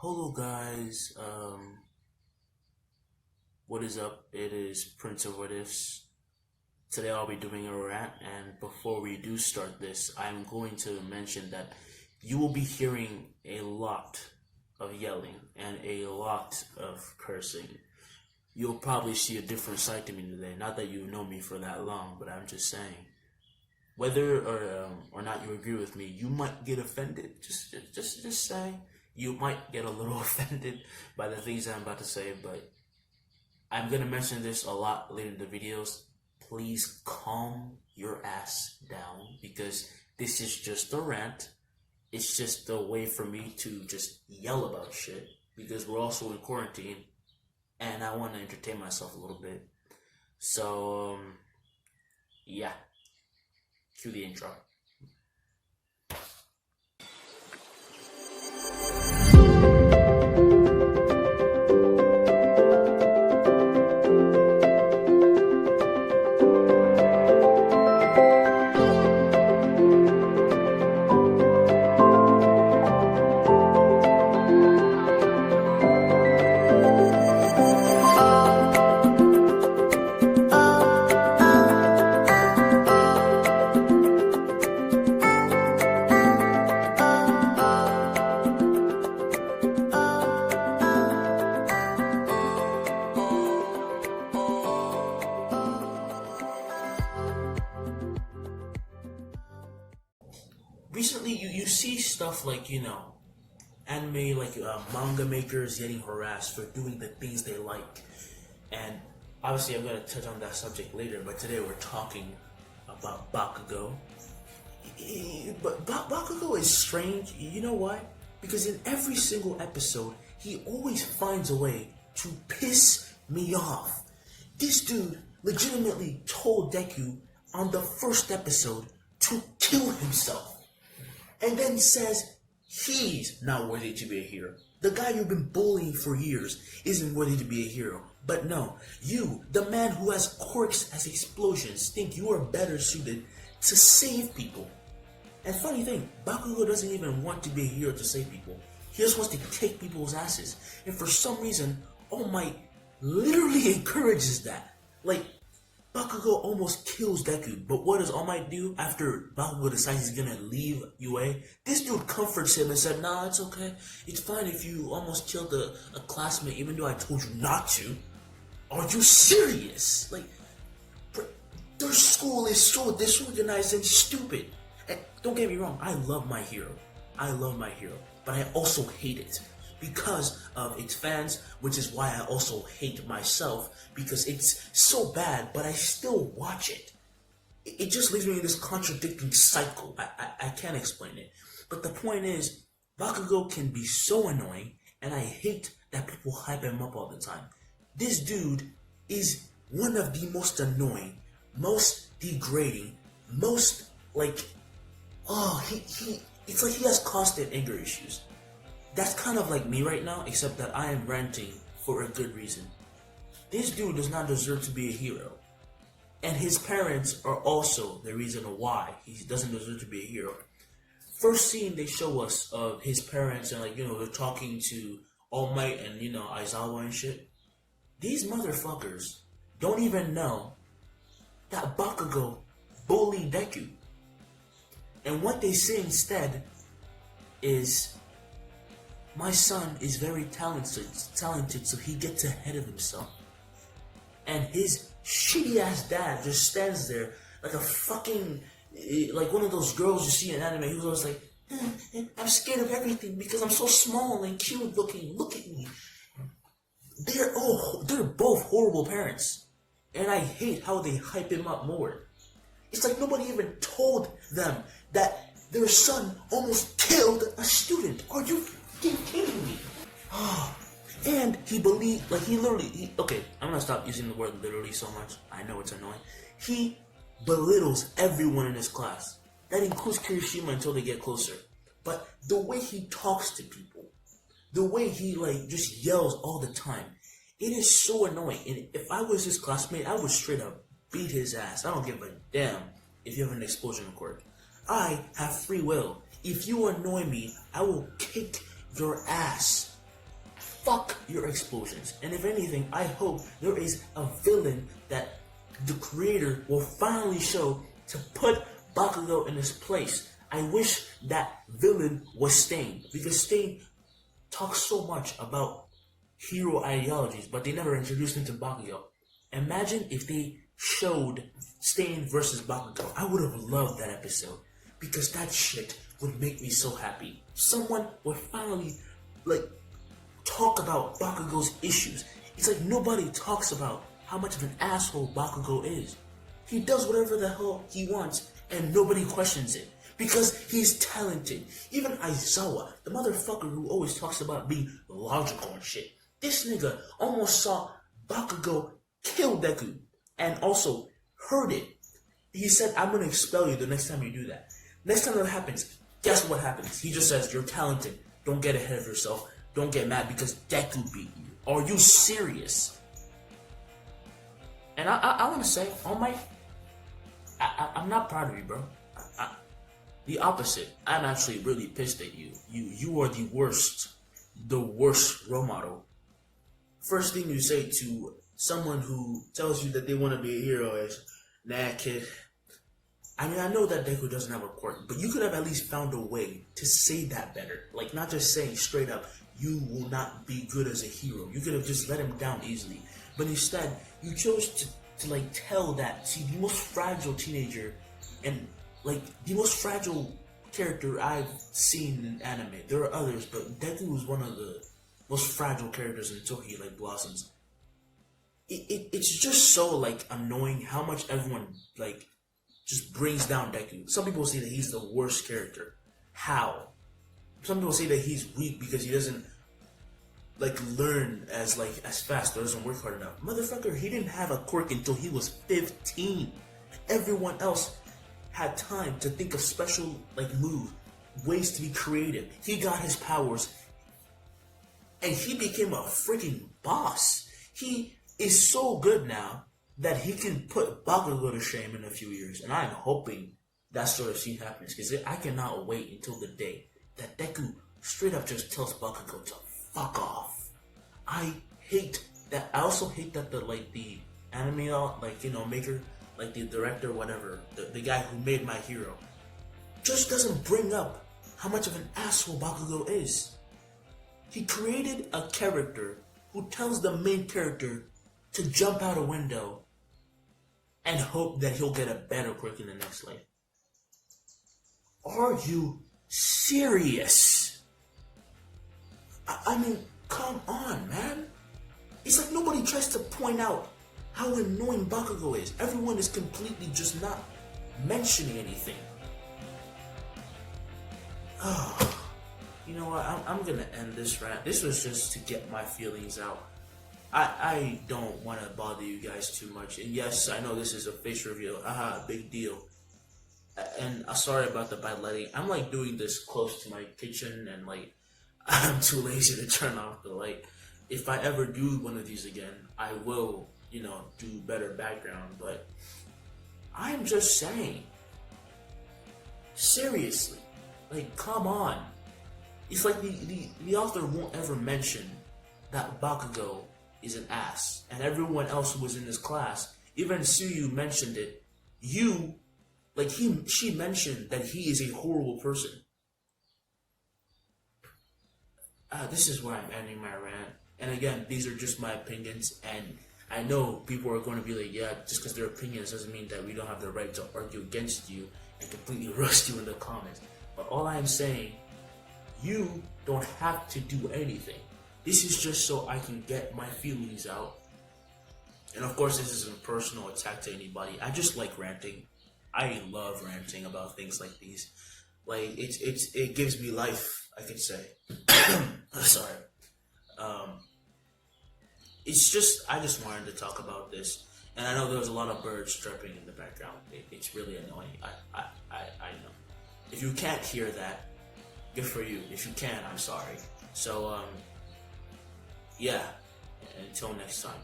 Hello guys, what is up? It is Prince of What Ifs. Today I'll be doing a rant, and before we do start this, I'm going to mention that you will be hearing a lot of yelling and a lot of cursing. You'll probably see a different side to me today. Not that you know me for that long, but I'm just saying. Whether or not you agree with me, you might get offended. Just say you might get a little offended by the things I'm about to say, but I'm gonna mention this a lot later in the videos. Please calm your ass down because this is just a rant. It's just a way for me to just yell about shit because we're also in quarantine and I want to entertain myself a little bit. So, yeah. Cue the intro. Recently, you see stuff like, anime, like manga makers getting harassed for doing the things they like. And obviously, I'm going to touch on that subject later, but today we're talking about Bakugo. But Bakugo is strange. You know why? Because in every single episode, he always finds a way to piss me off. This dude legitimately told Deku on the first episode to kill himself. And then says he's not worthy to be a hero. The guy you've been bullying for years isn't worthy to be a hero. But no, you, the man who has quirks as explosions, think you are better suited to save people. And funny thing, Bakugo doesn't even want to be a hero to save people. He just wants to kick people's asses. And for some reason, All Might literally encourages that. Like, Bakugo almost kills Deku, but what does All Might do after Bakugo decides he's gonna leave UA? This dude comforts him and said, nah, it's okay. It's fine if you almost killed a classmate even though I told you not to. Are you serious? Like, their school is so disorganized and stupid. And don't get me wrong, I love my hero. But I also hate it because of its fans, which is why I also hate myself, because it's so bad, but I still watch it. It just leaves me in this contradicting cycle. I can't explain it. But the point is, Bakugo can be so annoying, and I hate that people hype him up all the time. This dude is one of the most annoying, most degrading, most, like, it's like he has constant anger issues. That's kind of like me right now, except that I am ranting for a good reason. This dude does not deserve to be a hero. And his parents are also the reason why he doesn't deserve to be a hero. First scene they show us of his parents and they're talking to All Might and Aizawa and shit. These motherfuckers don't even know that Bakugo bullied Deku. And what they say instead is, my son is very talented, so he gets ahead of himself. And his shitty ass dad just stands there like a fucking, like one of those girls you see in anime who's always like, I'm scared of everything because I'm so small and cute looking, look at me. They're both horrible parents. And I hate how they hype him up more. It's like nobody even told them that their son almost killed a student. Are you kidding me? And he believed, okay, I'm gonna stop using the word literally so much. I know it's annoying. He belittles everyone in his class. That includes Kirishima until they get closer. But the way he talks to people, the way he just yells all the time, it is so annoying. And if I was his classmate, I would straight up beat his ass. I don't give a damn if you have an explosion quirk. I have free will. If you annoy me, I will kick your ass. Fuck your explosions. And if anything, I hope there is a villain that the creator will finally show to put Bakugo in his place. I wish that villain was Stain, because Stain talks so much about hero ideologies, but they never introduced him to Bakugo. Imagine if they showed Stain versus Bakugo. I would have loved that episode, because that shit would make me so happy. Someone would finally, talk about Bakugo's issues. It's like nobody talks about how much of an asshole Bakugo is. He does whatever the hell he wants, and nobody questions it, because he's talented. Even Aizawa, the motherfucker who always talks about being logical and shit, this nigga almost saw Bakugo kill Deku, and also heard it. He said, I'm gonna expel you the next time you do that. Next time that happens, guess what happens? He just says, you're talented. Don't get ahead of yourself. Don't get mad because Deku beat you. Are you serious? And I want to say, All Might, I'm not proud of you, bro. The opposite. I'm actually really pissed at you. You are the worst role model. First thing you say to someone who tells you that they want to be a hero is, nah, kid. I mean, I know that Deku doesn't have a quirk, but you could have at least found a way to say that better. Like, not just saying straight up, you will not be good as a hero. You could have just let him down easily. But instead, you chose to tell that, see, the most fragile teenager and, the most fragile character I've seen in anime. There are others, but Deku is one of the most fragile characters until he, blossoms. It's just so, annoying how much everyone, just brings down Deku. Some people say that he's the worst character. How? Some people say that he's weak because he doesn't learn as fast or doesn't work hard enough. Motherfucker, he didn't have a quirk until he was 15. Everyone else had time to think of special moves, ways to be creative. He got his powers and he became a freaking boss. He is so good now that he can put Bakugo to shame in a few years, and I'm hoping that sort of scene happens, because I cannot wait until the day that Deku straight up just tells Bakugo to fuck off. I hate that. I also hate that the anime maker, the director, whatever, the guy who made My Hero, just doesn't bring up how much of an asshole Bakugo is. He created a character who tells the main character to jump out a window and hope that he'll get a better quirk in the next life. Are you serious? I mean, come on, man. It's like nobody tries to point out how annoying Bakugo is. Everyone is completely just not mentioning anything. Oh, you know what? I'm gonna end this rant. This was just to get my feelings out. I don't want to bother you guys too much. And yes, I know this is a face reveal. Big deal. And sorry about the bad lighting. I'm doing this close to my kitchen, and I'm too lazy to turn off the light. If I ever do one of these again, I will, do better background. But I'm just saying, seriously, come on. It's like the author won't ever mention that Bakugo is an ass, and everyone else who was in this class, even Suyu mentioned it. She mentioned that he is a horrible person. This is where I'm ending my rant. And again, these are just my opinions, and I know people are going to be like, yeah, just because they're opinions doesn't mean that we don't have the right to argue against you and completely roast you in the comments. But all I'm saying, you don't have to do anything. This is just so I can get my feelings out. And of course, this isn't a personal attack to anybody. I just like ranting. I love ranting about things like these. It gives me life, I could say. Sorry. I just wanted to talk about this. And I know there was a lot of birds chirping in the background. It's really annoying. I know. If you can't hear that, good for you. If you can, I'm sorry. So, yeah. Until next time.